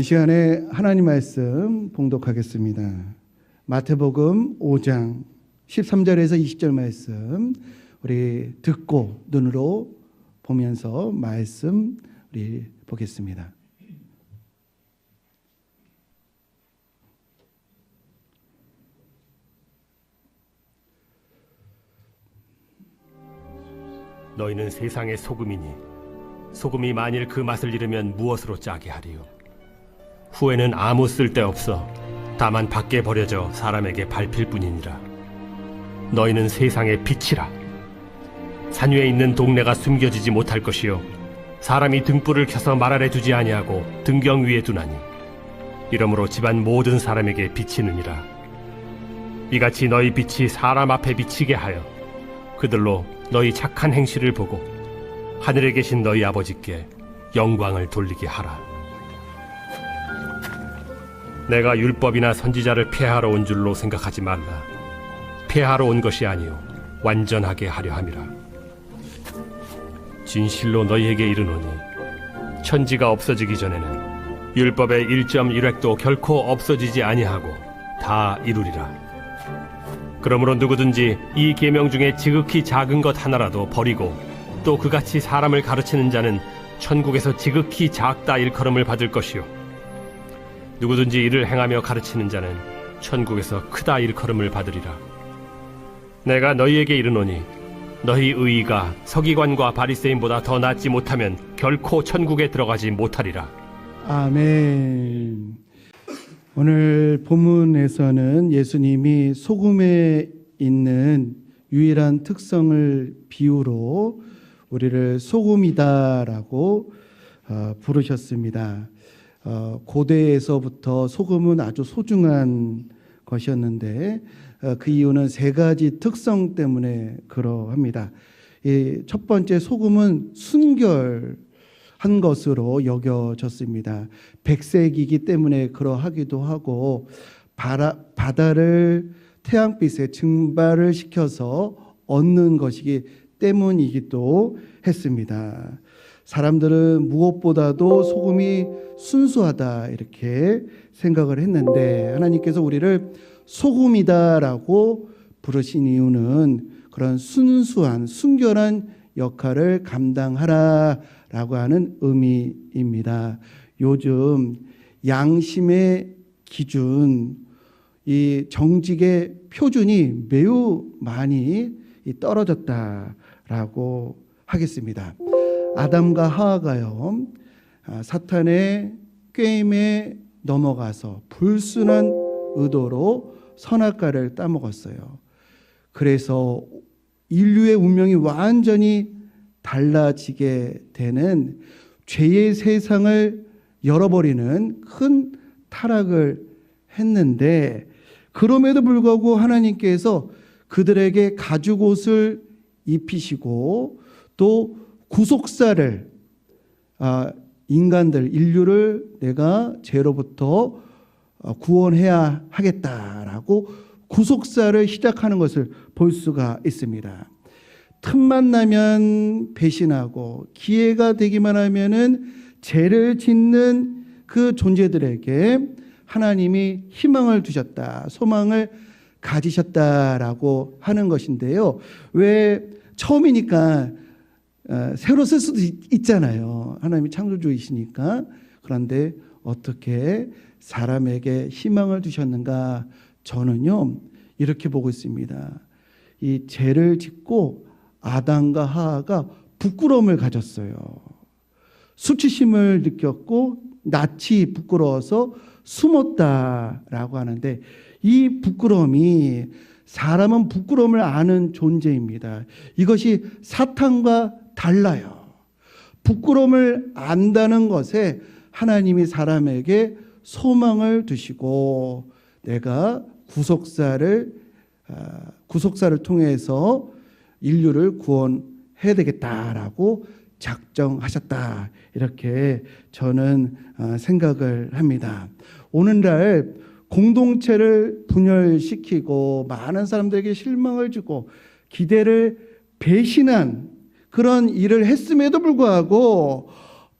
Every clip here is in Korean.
이 시간에 하나님 말씀 봉독하겠습니다. 마태복음 5장 13절에서 20절 말씀 우리 듣고 눈으로 보면서 말씀 우리 보겠습니다. 너희는 세상의 소금이니 소금이 만일 그 맛을 잃으면 무엇으로 짜게 하리요? 후에는 아무 쓸데없어 다만 밖에 버려져 사람에게 밟힐 뿐이니라. 너희는 세상의 빛이라. 산 위에 있는 동네가 숨겨지지 못할 것이요 사람이 등불을 켜서 말 아래 두지 아니하고 등경 위에 두나니 이러므로 집안 모든 사람에게 비치느니라. 이같이 너희 빛이 사람 앞에 비치게 하여 그들로 너희 착한 행실을 보고 하늘에 계신 너희 아버지께 영광을 돌리게 하라. 내가 율법이나 선지자를 폐하러 온 줄로 생각하지 말라. 폐하러 온 것이 아니요 완전하게 하려 함이라. 진실로 너희에게 이르노니 천지가 없어지기 전에는 율법의 1.1획도 결코 없어지지 아니하고 다 이루리라. 그러므로 누구든지 이 계명 중에 지극히 작은 것 하나라도 버리고 또 그같이 사람을 가르치는 자는 천국에서 지극히 작다 일컬음을 받을 것이요 누구든지 이를 행하며 가르치는 자는 천국에서 크다 일컬음을 받으리라. 내가 너희에게 이르노니 너희 의의가 서기관과 바리새인보다 더 낫지 못하면 결코 천국에 들어가지 못하리라. 아멘. 오늘 본문에서는 예수님이 소금에 있는 유일한 특성을 비유로 우리를 소금이다라고 부르셨습니다. 고대에서부터 소금은 아주 소중한 것이었는데 그 이유는 세 가지 특성 때문에 그러합니다. 첫 번째, 소금은 순결한 것으로 여겨졌습니다. 백색이기 때문에 그러하기도 하고 바다를 태양빛에 증발을 시켜서 얻는 것이기 때문이기도 했습니다. 사람들은 무엇보다도 소금이 순수하다 이렇게 생각을 했는데 하나님께서 우리를 소금이다라고 부르신 이유는 그런 순수한 순결한 역할을 감당하라라고 하는 의미입니다. 요즘 양심의 기준, 이 정직의 표준이 매우 많이 떨어졌다라고 하겠습니다. 아담과 하와가요, 사탄의 꾀임에 넘어가서 불순한 의도로 선악과를 따먹었어요. 그래서 인류의 운명이 완전히 달라지게 되는 죄의 세상을 열어버리는 큰 타락을 했는데 그럼에도 불구하고 하나님께서 그들에게 가죽옷을 입히시고 또 구속사를 인간들, 인류를 내가 죄로부터 구원해야 하겠다라고 구속사를 시작하는 것을 볼 수가 있습니다. 틈만 나면 배신하고 기회가 되기만 하면은 죄를 짓는 그 존재들에게 하나님이 희망을 두셨다, 소망을 가지셨다라고 하는 것인데요. 왜 처음이니까 새로 쓸 수도 있잖아요. 하나님이 창조주이시니까. 그런데 어떻게 사람에게 희망을 주셨는가? 저는요 이렇게 보고 있습니다. 이 죄를 짓고 아담과 하와가 부끄러움을 가졌어요. 수치심을 느꼈고 낯이 부끄러워서 숨었다라고 하는데 이 부끄러움이 사람은 부끄러움을 아는 존재입니다. 이것이 사탄과 달라요. 부끄러움을 안다는 것에 하나님이 사람에게 소망을 두시고 내가 구속사를 통해서 인류를 구원해야 되겠다라고 작정하셨다. 이렇게 저는 생각을 합니다. 오늘날 공동체를 분열시키고 많은 사람들에게 실망을 주고 기대를 배신한 그런 일을 했음에도 불구하고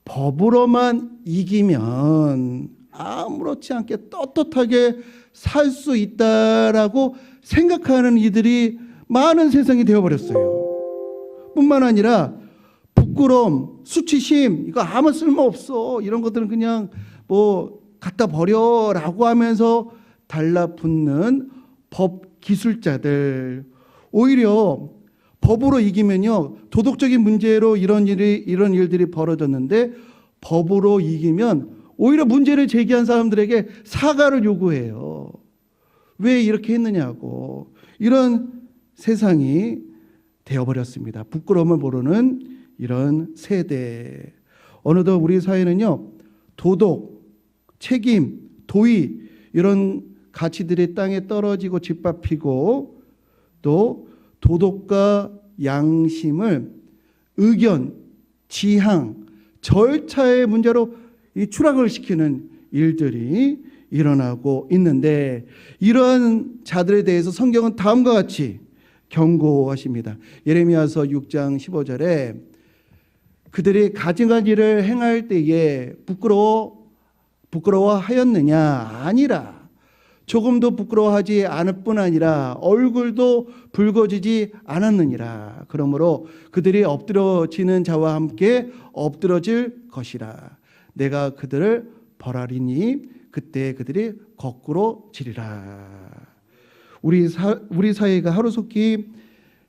법으로만 이기면 아무렇지 않게 떳떳하게 살 수 있다라고 생각하는 이들이 많은 세상이 되어버렸어요. 뿐만 아니라 부끄러움, 수치심, 이거 아무 쓸모없어, 이런 것들은 그냥 뭐 갖다 버려라고 하면서 달라붙는 법 기술자들, 오히려 법으로 이기면요, 도덕적인 문제로 이런 일들이 벌어졌는데 법으로 이기면 오히려 문제를 제기한 사람들에게 사과를 요구해요. 왜 이렇게 했느냐고. 이런 세상이 되어버렸습니다. 부끄러움을 모르는 이런 세대. 어느덧 우리 사회는요, 도덕, 책임, 도의, 이런 가치들이 땅에 떨어지고 짓밟히고, 또 도덕과 양심을 의견, 지향, 절차의 문제로 이 추락을 시키는 일들이 일어나고 있는데, 이러한 자들에 대해서 성경은 다음과 같이 경고하십니다. 예레미야서 6장 15절에 그들이 가증한 일을 행할 때에 부끄러워하였느냐? 아니라 조금도 부끄러워하지 않을 뿐 아니라 얼굴도 붉어지지 않았느니라. 그러므로 그들이 엎드러지는 자와 함께 엎드러질 것이라. 내가 그들을 벌하리니 그때 그들이 거꾸로 지리라. 우리 사회가 하루속히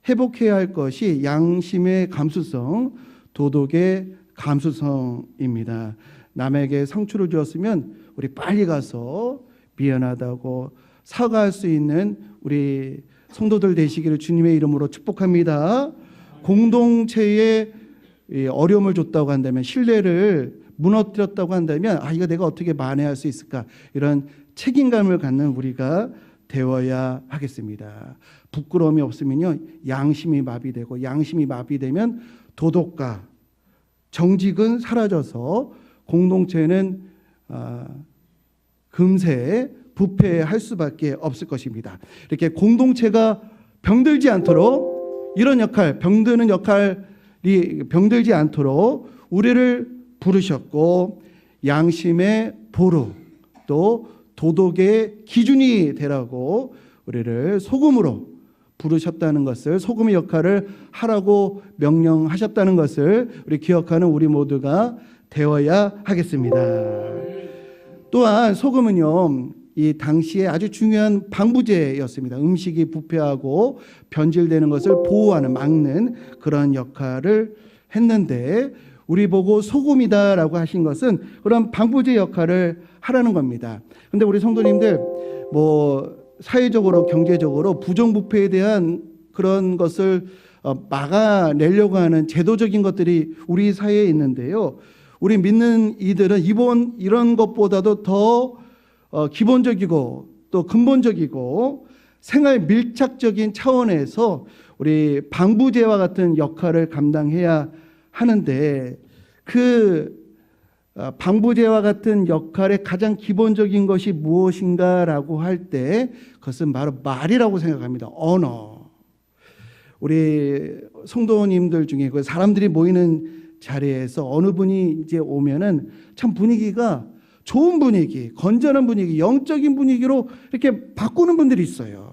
회복해야 할 것이 양심의 감수성, 도덕의 감수성입니다. 남에게 상처를 주었으면 우리 빨리 가서 미안하다고 사과할 수 있는 우리 성도들 되시기를 주님의 이름으로 축복합니다. 공동체에 어려움을 줬다고 한다면, 신뢰를 무너뜨렸다고 한다면, 이거 내가 어떻게 만회할 수 있을까, 이런 책임감을 갖는 우리가 되어야 하겠습니다. 부끄러움이 없으면요, 양심이 마비되고, 양심이 마비되면 도덕과 정직은 사라져서 공동체는 금세 부패할 수밖에 없을 것입니다. 이렇게 공동체가 병들지 않도록, 이런 역할, 병드는 역할이 병들지 않도록 우리를 부르셨고, 양심의 보루, 또 도덕의 기준이 되라고 우리를 소금으로 부르셨다는 것을, 소금의 역할을 하라고 명령하셨다는 것을 우리 기억하는 우리 모두가 되어야 하겠습니다. 또한 소금은요, 이 당시에 아주 중요한 방부제였습니다. 음식이 부패하고 변질되는 것을 보호하는, 막는 그런 역할을 했는데, 우리 보고 소금이다라고 하신 것은 그런 방부제 역할을 하라는 겁니다. 근데 우리 성도님들, 뭐 사회적으로, 경제적으로 부정부패에 대한 그런 것을 막아내려고 하는 제도적인 것들이 우리 사회에 있는데요, 우리 믿는 이들은 이런 것보다도 더 기본적이고 또 근본적이고 생활 밀착적인 차원에서 우리 방부제와 같은 역할을 감당해야 하는데, 그 방부제와 같은 역할의 가장 기본적인 것이 무엇인가라고 할 때, 그것은 바로 말이라고 생각합니다. 언어. 우리 성도님들 중에 그 사람들이 모이는 자리에서 어느 분이 이제 오면은 참 분위기가 좋은 분위기, 건전한 분위기, 영적인 분위기로 이렇게 바꾸는 분들이 있어요.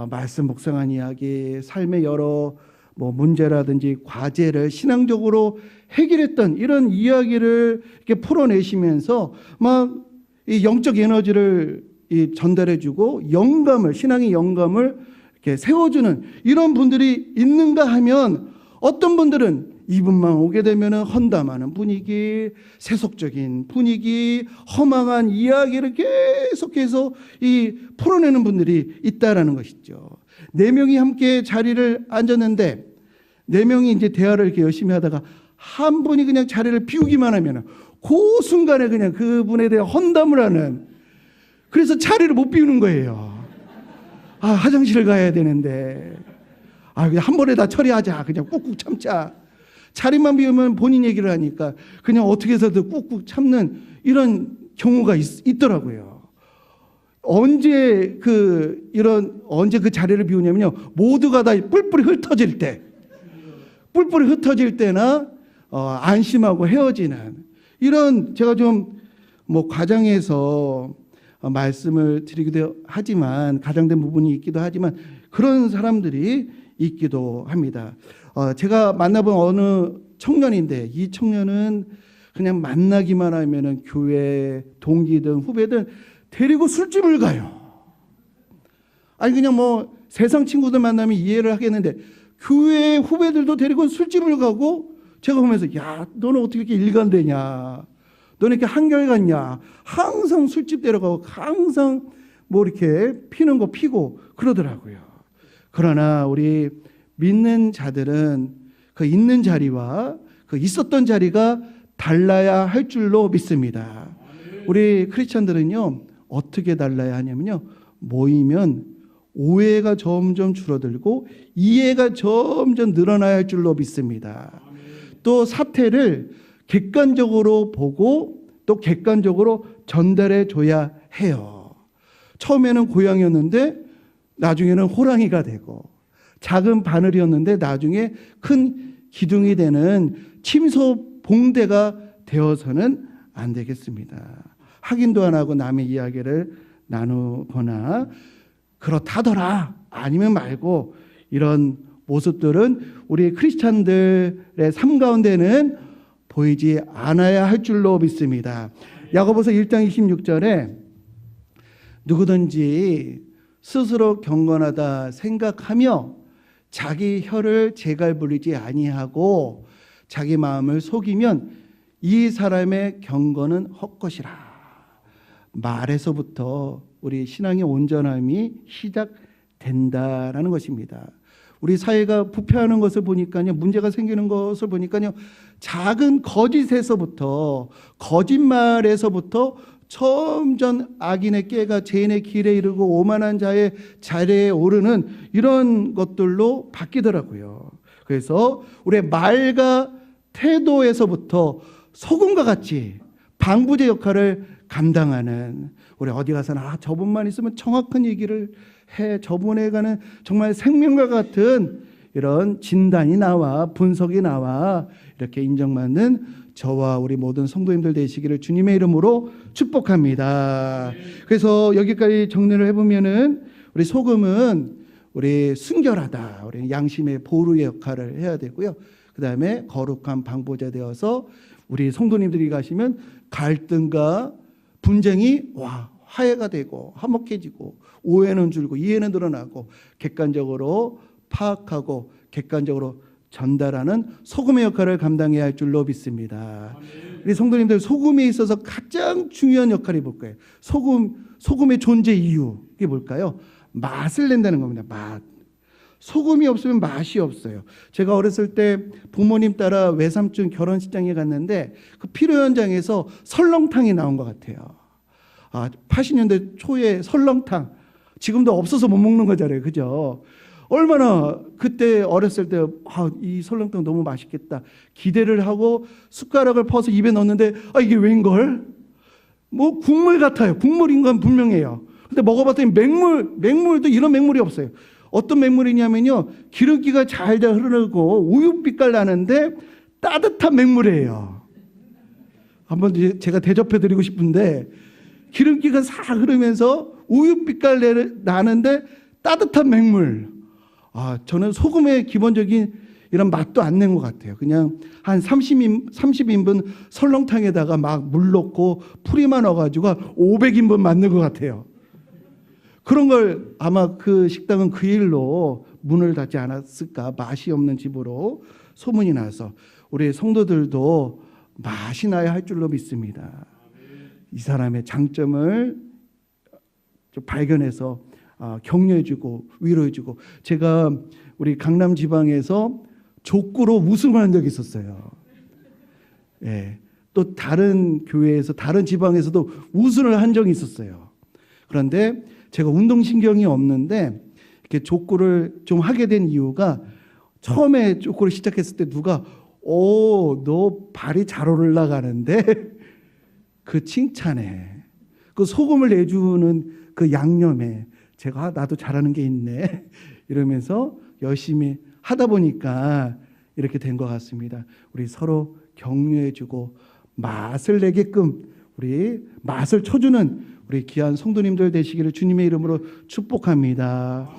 말씀 묵상한 이야기, 삶의 여러 문제라든지 과제를 신앙적으로 해결했던 이런 이야기를 이렇게 풀어내시면서 막 이 영적 에너지를 전달해주고 영감을, 신앙의 영감을 이렇게 세워주는 이런 분들이 있는가 하면, 어떤 분들은 이분만 오게 되면 헌담하는 분위기, 세속적인 분위기, 허망한 이야기를 계속해서 풀어내는 분들이 있다라는 것이죠. 4명이 함께 자리를 앉았는데 4명이 이제 대화를 이렇게 열심히 하다가 한 분이 그냥 자리를 비우기만 하면 그 순간에 그냥 그분에 대해 헌담을 하는, 그래서 자리를 못 비우는 거예요. 화장실을 가야 되는데 그냥 한 번에 다 처리하자, 그냥 꾹꾹 참자. 자리만 비우면 본인 얘기를 하니까 그냥 어떻게 해서든 꾹꾹 참는 이런 경우가 있더라고요. 언제 그 자리를 비우냐면요, 모두가 다 뿔뿔이 흩어질 때나 안심하고 헤어지는 이런, 제가 좀 뭐 과장해서 말씀을 드리기도 하지만 가장된 부분이 있기도 하지만 그런 사람들이 있기도 합니다. 제가 만나본 어느 청년인데 이 청년은 그냥 만나기만 하면은 교회 동기든 후배든 데리고 술집을 가요. 아니 그냥 뭐 세상 친구들 만나면 이해를 하겠는데 교회 후배들도 데리고 술집을 가고 제가 보면서 야 너는 어떻게 이렇게 일관되냐, 너는 이렇게 한결같냐, 항상 술집 데려가고 항상 뭐 이렇게 피는 거 피고 그러더라고요. 그러나 우리 믿는 자들은 그 있는 자리와 그 있었던 자리가 달라야 할 줄로 믿습니다. 우리 크리스천들은요 어떻게 달라야 하냐면요, 모이면 오해가 점점 줄어들고 이해가 점점 늘어나야 할 줄로 믿습니다. 또 사태를 객관적으로 보고 또 객관적으로 전달해 줘야 해요. 처음에는 고양이였는데 나중에는 호랑이가 되고, 작은 바늘이었는데 나중에 큰 기둥이 되는 침소봉대가 되어서는 안 되겠습니다. 확인도 안 하고 남의 이야기를 나누거나 그렇다더라 아니면 말고 이런 모습들은 우리 크리스찬들의 삶 가운데는 보이지 않아야 할 줄로 믿습니다. 야고보서 1장 26절에 누구든지 스스로 경건하다 생각하며 자기 혀를 재갈 부리지 아니하고 자기 마음을 속이면 이 사람의 경건은 헛것이라. 말에서부터 우리 신앙의 온전함이 시작된다라는 것입니다. 우리 사회가 부패하는 것을 보니까요, 문제가 생기는 것을 보니까요, 작은 거짓에서부터, 거짓말에서부터 점점 악인의 깨가 죄인의 길에 이르고 오만한 자의 자리에 오르는 이런 것들로 바뀌더라고요. 그래서 우리의 말과 태도에서부터 소금과 같이 방부제 역할을 감당하는, 우리 어디 가서나 저분만 있으면 정확한 얘기를 해, 저분에 관한 정말 생명과 같은 이런 진단이 나와 분석이 나와 이렇게 인정받는 저와 우리 모든 성도님들 되시기를 주님의 이름으로 축복합니다. 그래서 여기까지 정리를 해보면은 우리 소금은 우리 순결하다, 우리 양심의 보루의 역할을 해야 되고요. 그 다음에 거룩한 방보자 되어서 우리 성도님들이 가시면 갈등과 분쟁이 화해가 되고 화목해지고 오해는 줄고 이해는 늘어나고 객관적으로 파악하고 객관적으로 전달하는 소금의 역할을 감당해야 할 줄로 믿습니다. 우리 성도님들, 소금에 있어서 가장 중요한 역할이 뭘까요? 소금의 존재 이유, 이게 뭘까요? 맛을 낸다는 겁니다. 맛. 소금이 없으면 맛이 없어요. 제가 어렸을 때 부모님 따라 외삼촌 결혼식장에 갔는데 그 피로 현장에서 설렁탕이 나온 것 같아요. 80년대 초에 설렁탕, 지금도 없어서 못 먹는 거잖아요, 그죠? 얼마나 그때 어렸을 때 이 설렁탕 너무 맛있겠다 기대를 하고 숟가락을 퍼서 입에 넣었는데 이게 웬걸? 뭐 국물 같아요. 국물인 건 분명해요. 근데 먹어봤더니 맹물도 이런 맹물이 없어요. 어떤 맹물이냐면요, 기름기가 잘 흐르고 우유빛깔 나는데 따뜻한 맹물이에요. 한번 제가 대접해 드리고 싶은데, 기름기가 싹 흐르면서 우유빛깔 나는데 따뜻한 맹물. 저는 소금의 기본적인 이런 맛도 안 낸 것 같아요. 그냥 한 30인분 설렁탕에다가 막 물 넣고 풀이만 넣어가지고 500인분 만든 것 같아요. 그런 걸 아마 그 식당은 그 일로 문을 닫지 않았을까, 맛이 없는 집으로 소문이 나서. 우리 성도들도 맛이 나야 할 줄로 믿습니다. 이 사람의 장점을 좀 발견해서 격려해주고 위로해주고. 제가 우리 강남 지방에서 족구로 우승을 한 적이 있었어요. 예. 또 다른 교회에서 다른 지방에서도 우승을 한 적이 있었어요. 그런데 제가 운동신경이 없는데 이렇게 족구를 좀 하게 된 이유가, 처음에 족구를 시작했을 때 누가 너 발이 잘 올라가는데 그 칭찬에, 그 소금을 내주는 그 양념에 제가 나도 잘하는 게 있네 이러면서 열심히 하다 보니까 이렇게 된 것 같습니다. 우리 서로 격려해주고 맛을 내게끔 우리 맛을 쳐주는 우리 귀한 성도님들 되시기를 주님의 이름으로 축복합니다.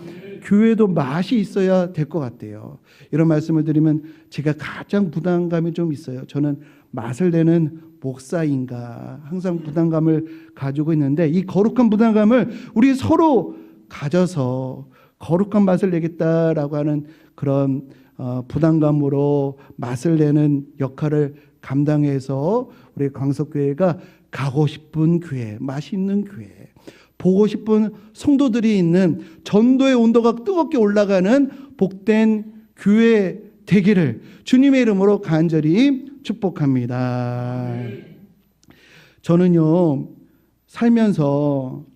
교회도 맛이 있어야 될 것 같아요. 이런 말씀을 드리면 제가 가장 부담감이 좀 있어요. 저는 맛을 내는 목사인가 항상 부담감을 가지고 있는데, 이 거룩한 부담감을 우리 서로 가져서 거룩한 맛을 내겠다라고 하는 그런 부담감으로 맛을 내는 역할을 감당해서 우리 광석교회가 가고 싶은 교회, 맛있는 교회, 보고 싶은 성도들이 있는 전도의 온도가 뜨겁게 올라가는 복된 교회 되기를 주님의 이름으로 간절히 축복합니다. 저는요, 살면서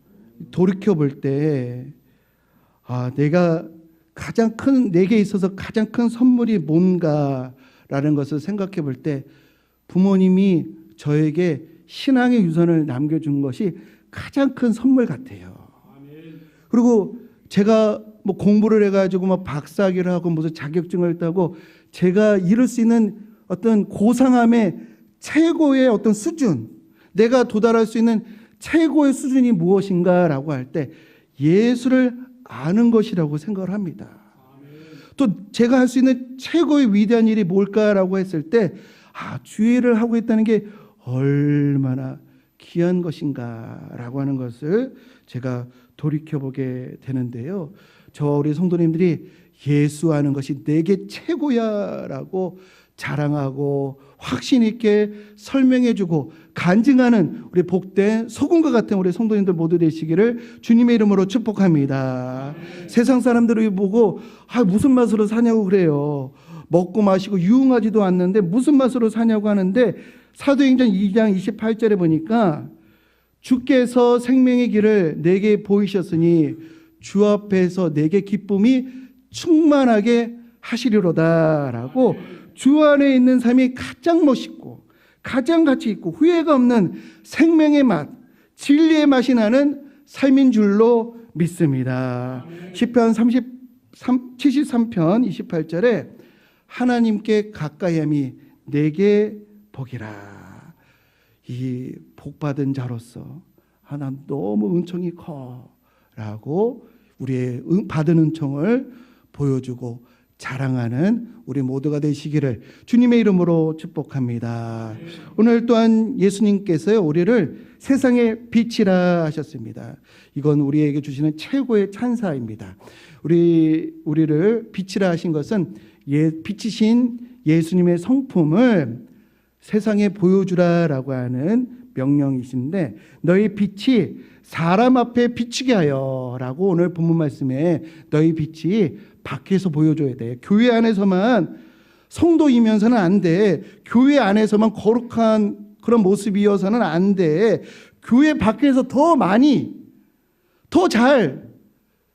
돌이켜 볼 때 내가 가장 큰, 내게 있어서 가장 큰 선물이 뭔가라는 것을 생각해 볼 때 부모님이 저에게 신앙의 유산을 남겨준 것이 가장 큰 선물 같아요. 그리고 제가 뭐 공부를 해가지고 막 박사학위를 하고 무슨 자격증을 따고 제가 이룰 수 있는 어떤 고상함의 최고의 어떤 수준, 내가 도달할 수 있는 최고의 수준이 무엇인가라고 할 때 예수를 아는 것이라고 생각을 합니다. 또 제가 할 수 있는 최고의 위대한 일이 뭘까라고 했을 때 주의를 하고 있다는 게 얼마나 귀한 것인가라고 하는 것을 제가 돌이켜보게 되는데요. 저와 우리 성도님들이 예수 아는 것이 내게 최고야라고 자랑하고 확신 있게 설명해주고 간증하는 우리 복된 소금과 같은 우리 성도님들 모두 되시기를 주님의 이름으로 축복합니다. 세상 사람들이 보고 무슨 맛으로 사냐고 그래요. 먹고 마시고 유흥하지도 않는데 무슨 맛으로 사냐고 하는데, 사도행전 2장 28절에 보니까 주께서 생명의 길을 내게 보이셨으니 주 앞에서 내게 기쁨이 충만하게 하시리로다라고, 주 안에 있는 삶이 가장 멋있고 가장 가치 있고 후회가 없는 생명의 맛, 진리의 맛이 나는 삶인 줄로 믿습니다. 시편 73편 28절에 하나님께 가까이함이 내게 복이라. 이 복받은 자로서 난 너무 은총이 커라고 우리의 받은 은총을 보여주고 자랑하는 우리 모두가 되시기를 주님의 이름으로 축복합니다. 오늘 또한 예수님께서요, 우리를 세상의 빛이라 하셨습니다. 이건 우리에게 주시는 최고의 찬사입니다. 우리를 빛이라 하신 것은 빛이신 예수님의 성품을 세상에 보여주라라고 하는 명령이신데, 너희 빛이 사람 앞에 비추게 하여라고 오늘 본문 말씀에 너희 빛이 밖에서 보여줘야 돼. 교회 안에서만 성도이면서는 안 돼. 교회 안에서만 거룩한 그런 모습이어서는 안 돼. 교회 밖에서 더 많이, 더 잘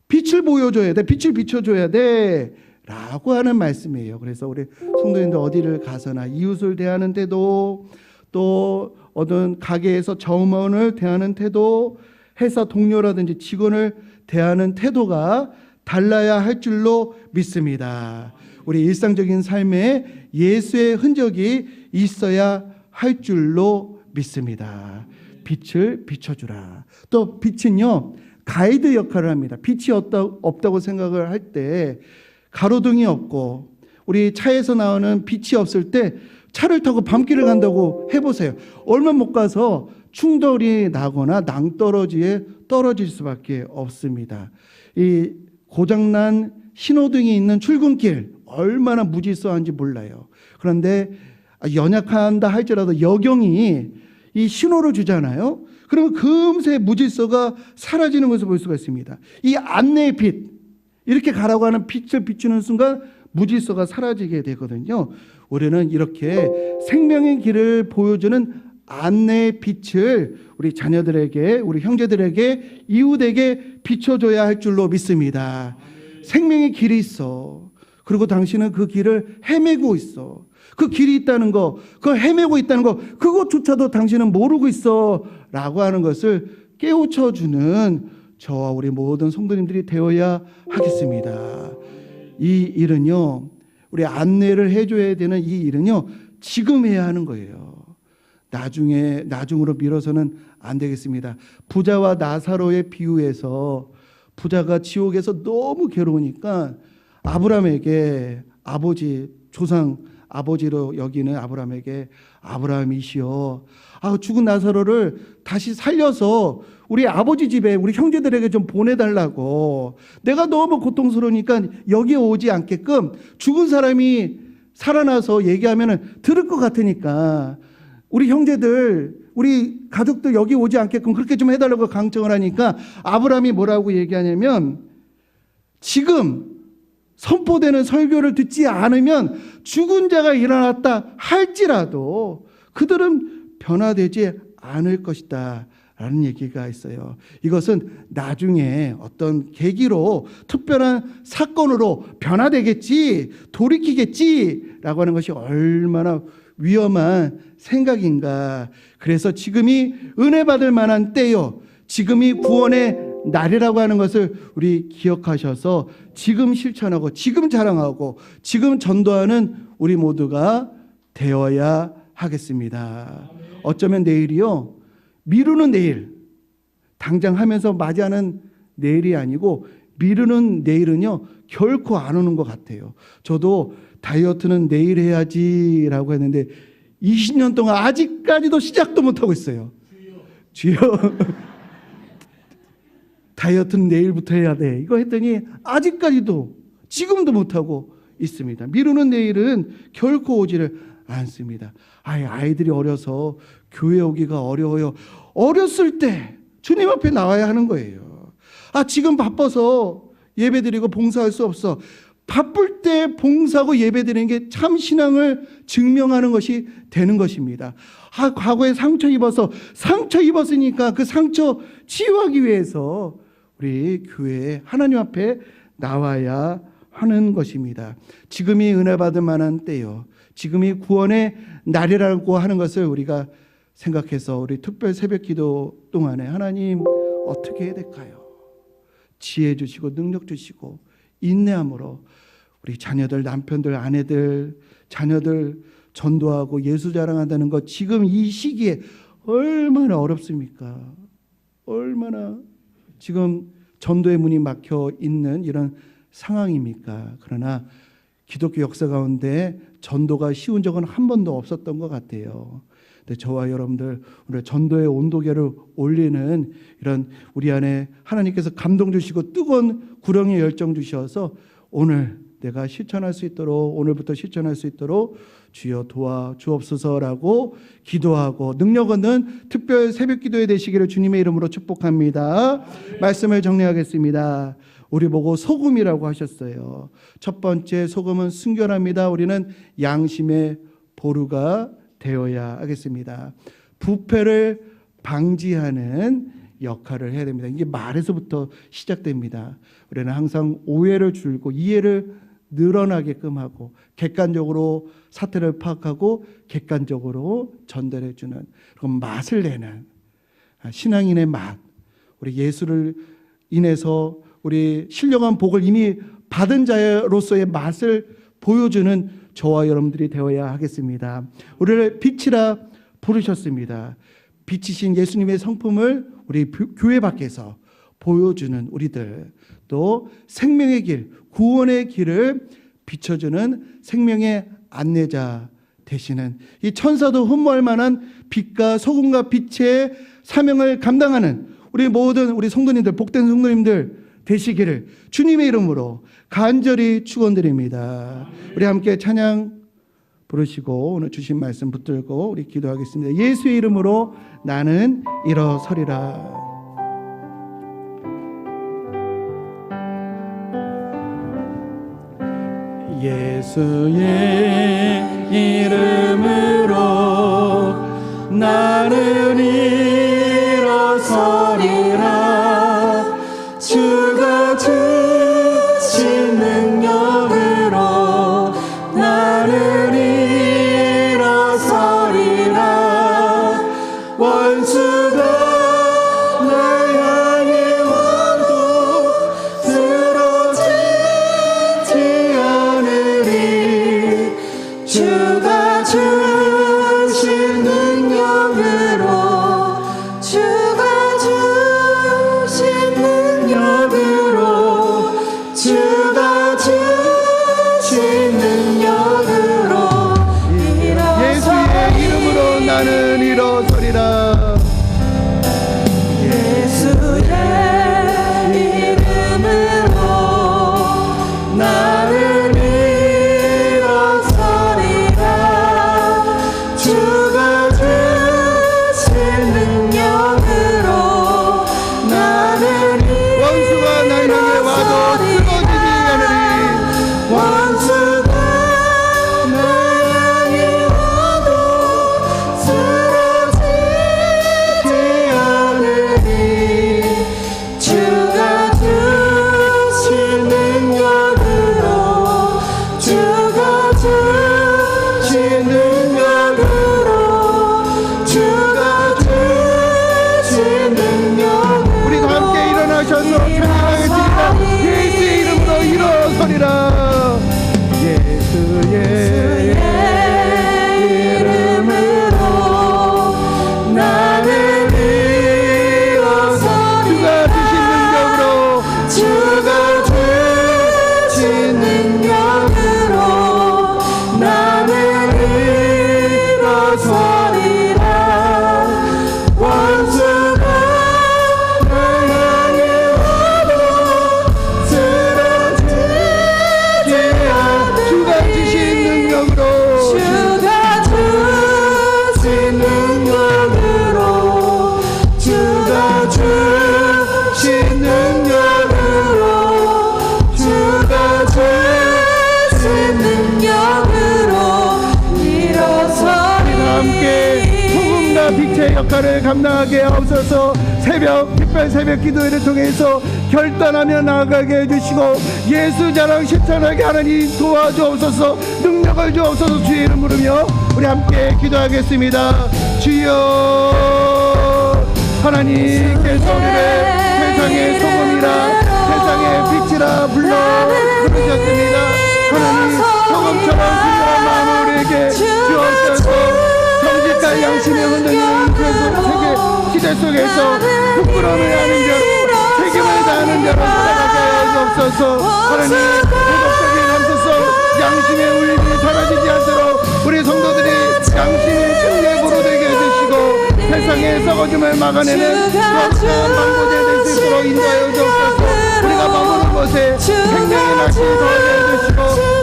빛을 보여줘야 돼. 빛을 비춰줘야 돼. 라고 하는 말씀이에요. 그래서 우리 성도님들 어디를 가서나 이웃을 대하는 태도, 또 어떤 가게에서 점원을 대하는 태도, 회사 동료라든지 직원을 대하는 태도가 달라야 할 줄로 믿습니다. 우리 일상적인 삶에 예수의 흔적이 있어야 할 줄로 믿습니다. 빛을 비춰주라. 또 빛은요, 가이드 역할을 합니다. 빛이 없다고 생각을 할 때, 가로등이 없고 우리 차에서 나오는 빛이 없을 때 차를 타고 밤길을 간다고 해보세요. 얼마 못 가서 충돌이 나거나 낭떠러지에 떨어질 수밖에 없습니다. 이 고장난 신호등이 있는 출근길 얼마나 무질서한지 몰라요. 그런데 연약한다 할지라도 여경이 이 신호를 주잖아요. 그러면 금세 무질서가 사라지는 것을 볼 수가 있습니다. 이 안내의 빛, 이렇게 가라고 하는 빛을 비추는 순간 무질서가 사라지게 되거든요. 우리는 이렇게 생명의 길을 보여주는 안내의 빛을 우리 자녀들에게, 우리 형제들에게, 이웃에게 비춰줘야 할 줄로 믿습니다. 생명의 길이 있어. 그리고 당신은 그 길을 헤매고 있어. 그 길이 있다는 거, 그걸 헤매고 있다는 거, 그것조차도 당신은 모르고 있어 라고 하는 것을 깨우쳐주는 저와 우리 모든 성도님들이 되어야 하겠습니다. 이 일은요, 우리 안내를 해줘야 되는 이 일은요, 지금 해야 하는 거예요. 나중으로 미뤄서는 안 되겠습니다. 부자와 나사로의 비유에서 부자가 지옥에서 너무 괴로우니까 아브라함에게 조상 아버지로 여기는 아브라함에게 아브라함이시여, 죽은 나사로를 다시 살려서 우리 아버지 집에 우리 형제들에게 좀 보내달라고. 내가 너무 고통스러우니까 여기에 오지 않게끔 죽은 사람이 살아나서 얘기하면 들을 것 같으니까 우리 형제들, 우리 가족들 여기 오지 않게끔 그렇게 좀 해달라고 강청을 하니까 아브라함이 뭐라고 얘기하냐면, 지금 선포되는 설교를 듣지 않으면 죽은 자가 일어났다 할지라도 그들은 변화되지 않을 것이다 라는 얘기가 있어요. 이것은 나중에 어떤 계기로 특별한 사건으로 변화되겠지, 돌이키겠지 라고 하는 것이 얼마나 위험한 생각인가. 그래서 지금이 은혜 받을 만한 때요, 지금이 구원의 날이라고 하는 것을 우리 기억하셔서 지금 실천하고 지금 자랑하고 지금 전도하는 우리 모두가 되어야 하겠습니다. 어쩌면 내일이요, 미루는 내일, 당장 하면서 맞이하는 내일이 아니고 미루는 내일은요 결코 안 오는 것 같아요. 저도 다이어트는 내일 해야지라고 했는데 20년 동안 아직까지도 시작도 못하고 있어요. 주여 다이어트는 내일부터 해야 돼, 이거 했더니 아직까지도 지금도 못하고 있습니다. 미루는 내일은 결코 오지를 않습니다. 아이들이 어려서 교회 오기가 어려워요. 어렸을 때 주님 앞에 나와야 하는 거예요. 지금 바빠서 예배드리고 봉사할 수 없어. 바쁠 때 봉사하고 예배드리는 게 참 신앙을 증명하는 것이 되는 것입니다. 과거에 상처 입었으니까 그 상처 치유하기 위해서 우리 교회에 하나님 앞에 나와야 하는 것입니다. 지금이 은혜 받을 만한 때요, 지금이 구원의 날이라고 하는 것을 우리가 생각해서 우리 특별 새벽 기도 동안에 하나님 어떻게 해야 될까요? 지혜 주시고 능력 주시고 인내함으로 우리 자녀들, 남편들, 아내들, 자녀들 전도하고 예수 자랑한다는 것, 지금 이 시기에 얼마나 어렵습니까? 얼마나 지금 전도의 문이 막혀 있는 이런 상황입니까? 그러나 기독교 역사 가운데 전도가 쉬운 적은 한 번도 없었던 것 같아요. 근데 저와 여러분들 오늘 전도의 온도계를 올리는 이런 우리 안에 하나님께서 감동 주시고 뜨거운 구령의 열정 주셔서 오늘 내가 실천할 수 있도록, 오늘부터 실천할 수 있도록 주여 도와주옵소서라고 기도하고 능력 얻는 특별 새벽 기도회 되시기를 주님의 이름으로 축복합니다. 말씀을 정리하겠습니다. 우리 보고 소금이라고 하셨어요. 첫 번째, 소금은 순결합니다. 우리는 양심의 보루가 되어야 하겠습니다. 부패를 방지하는 역할을 해야 됩니다. 이게 말에서부터 시작됩니다. 우리는 항상 오해를 줄고 이해를 늘어나게끔 하고 객관적으로 사태를 파악하고 객관적으로 전달해주는 그런 맛을 내는 신앙인의 맛, 우리 예수를 인해서 우리 신령한 복을 이미 받은 자로서의 맛을 보여주는 저와 여러분들이 되어야 하겠습니다. 우리를 빛이라 부르셨습니다. 빛이신 예수님의 성품을 우리 교회 밖에서 보여주는 우리들, 또 생명의 길, 구원의 길을 비춰주는 생명의 안내자 되시는 이 천사도 흠모할 만한 빛과 소금과 빛의 사명을 감당하는 우리 모든 우리 성도님들, 복된 성도님들 되시기를 주님의 이름으로 간절히 축원드립니다. 우리 함께 찬양 부르시고 오늘 주신 말씀 붙들고 우리 기도하겠습니다. 예수의 이름으로 나는 일어서리라. 예수의 이름으로 나는 일어서리라. 주가 주신 능력으로 나는 일어서리라. 원수가 날 향해 와도 쓰러지지 않으리. 주가 주신 능력 역할을 감당하게 하옵소서. 특별 새벽 기도회를 통해서 결단하며 나아가게 해주시고 예수 자랑 실천하게 하나님 도와주옵소서. 능력을 주옵소서. 주의 이름 부르며 우리 함께 기도하겠습니다. 주여, 하나님께서 우리를 세상의 소금이라 세상의 빛이라 부르셨습니다. 하나님, 소금처럼 훌륭한 마음을 우리에게 주옵소서. 정직한 양심에 흔들리는 시대 속에서 부끄러움을 하는 자로, 책임을 다하는 자로 살아가게 하옵소서. 하나님, 도덕적인 감수성, 양심의 울림이 사라지지 않도록 우리 성도들이 양심의 승리의 되게 해주시고 세상의 썩어짐을 막아내는 거룩한 망고대 될 수 있도록 인도하여 주옵소서. 우리가 머무는 곳에 생명의 낚시 더하게 해주시고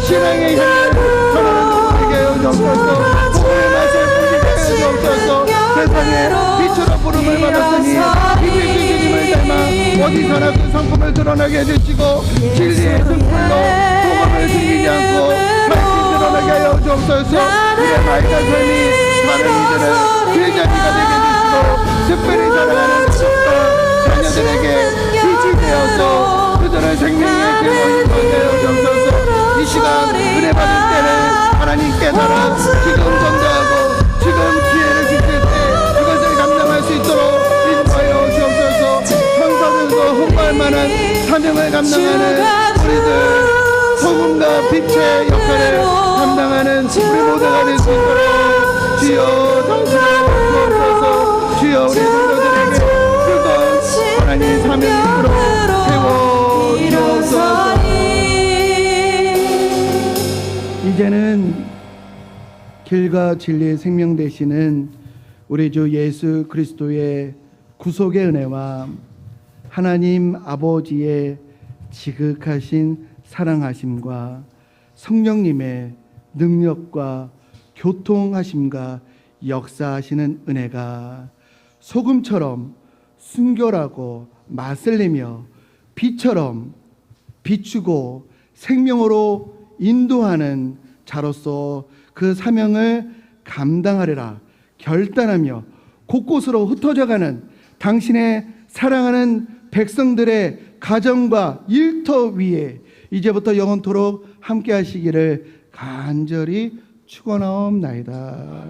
신앙의 향을 전하는 우리에게 해주옵소서. 복음의 맛을 풍기게 해주옵소서. 세상에 빛으로 부름을 받았으니 이길 주님을 닮아 어디서나 그 성품을 드러나게 해주시고 진리의 등불로 복음을 숨기지 않고 말씀 드러나게 하여 주옵소서. 우리의 말과 삶이 다른 이들을 제자리가 되게 해주시고 특별히 사랑하는 자녀들에게 빛이 되어서 그들의 생명의 근원이 되어 주옵소서. 이 시간 은혜 받을 때는 하나님 깨달아 지금 전도하고 지금 기회를 주실 때 그것을 감당할 수 있도록 인도하여 주옵소서. 천사들도 홍보할 만한 사명을 감당하는 우리들 소금과 빛의 역할을 감당하는 우리 모두가 될 수 있도록 주여 당신을 주옵소서. 주여 우리 성도들에게 그것 하나님 사명으로 세워 주옵소서. 이제는 길과 진리의 생명 되시는 우리 주 예수 그리스도의 구속의 은혜와 하나님 아버지의 지극하신 사랑하심과 성령님의 능력과 교통하심과 역사하시는 은혜가 소금처럼 순결하고 맛을 내며 빛처럼 비추고 생명으로 인도하는 자로서 그 사명을 감당하리라 결단하며 곳곳으로 흩어져가는 당신의 사랑하는 백성들의 가정과 일터 위에 이제부터 영원토록 함께 하시기를 간절히 축원하옵나이다.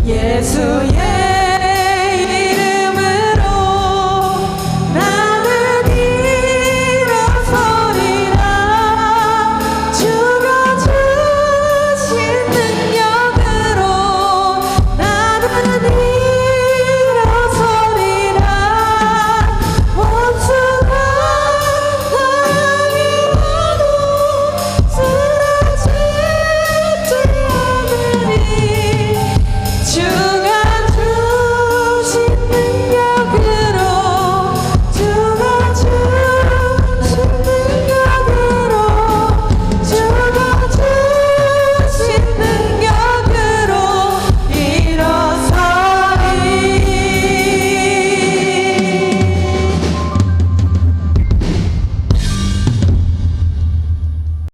예수의